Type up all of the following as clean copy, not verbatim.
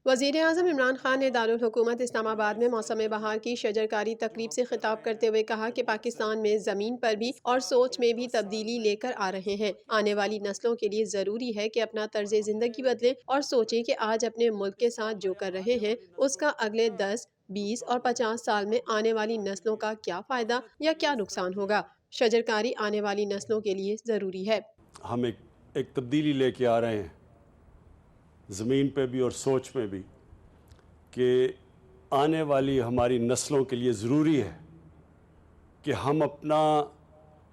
وزیر اعظم عمران خان نے دارالحکومت اسلام آباد میں موسم بہار کی شجرکاری تقریب سے خطاب کرتے ہوئے کہا کہ پاکستان میں زمین پر بھی اور سوچ میں بھی تبدیلی لے کر آ رہے ہیں۔ آنے والی نسلوں کے لیے ضروری ہے کہ اپنا طرز زندگی بدلیں اور سوچیں کہ آج اپنے ملک کے ساتھ جو کر رہے ہیں اس کا اگلے 10، 20 اور 50 سال میں آنے والی نسلوں کا کیا فائدہ یا کیا نقصان ہوگا۔ شجرکاری آنے والی نسلوں کے لیے ضروری ہے۔ ہم ایک تبدیلی لے کے آ رہے ہیں زمین پہ بھی اور سوچ میں بھی، کہ آنے والی ہماری نسلوں کے لیے ضروری ہے کہ ہم اپنا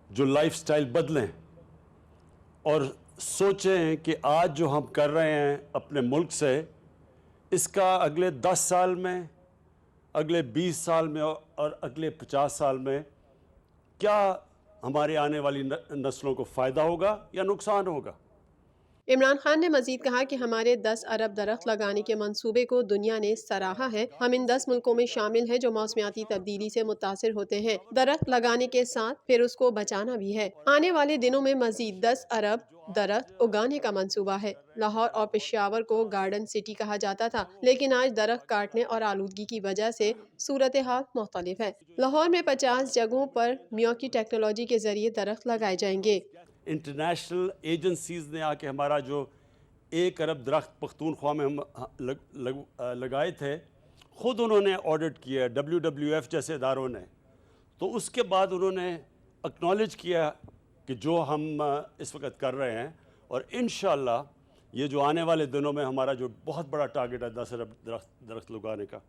جو لائف سٹائل بدلیں اور سوچیں کہ آج جو ہم کر رہے ہیں اپنے ملک سے، اس کا اگلے 10 سال میں، اگلے 20 سال میں اور اگلے 50 سال میں کیا ہمارے آنے والی نسلوں کو فائدہ ہوگا یا نقصان ہوگا۔ عمران خان نے مزید کہا کہ ہمارے 10 ارب درخت لگانے کے منصوبے کو دنیا نے سراہا ہے۔ ہم ان 10 ملکوں میں شامل ہیں جو موسمیاتی تبدیلی سے متاثر ہوتے ہیں۔ درخت لگانے کے ساتھ پھر اس کو بچانا بھی ہے۔ آنے والے دنوں میں مزید 10 ارب درخت اگانے کا منصوبہ ہے۔ لاہور اور پشاور کو گارڈن سٹی کہا جاتا تھا، لیکن آج درخت کاٹنے اور آلودگی کی وجہ سے صورتحال مختلف ہے۔ لاہور میں 50 جگہوں پر میوکی ٹیکنالوجی کے ذریعے درخت لگائے جائیں گے۔ انٹرنیشنل ایجنسیز نے آ کے ہمارا جو 1 ارب درخت پختونخوا میں ہم لگائے تھے، خود انہوں نے آڈٹ کیا، WWF جیسے اداروں نے، تو اس کے بعد انہوں نے اکنالج کیا کہ جو ہم اس وقت کر رہے ہیں، اور انشاءاللہ یہ جو آنے والے دنوں میں ہمارا جو بہت بڑا ٹارگٹ ہے 10 ارب درخت لگانے کا،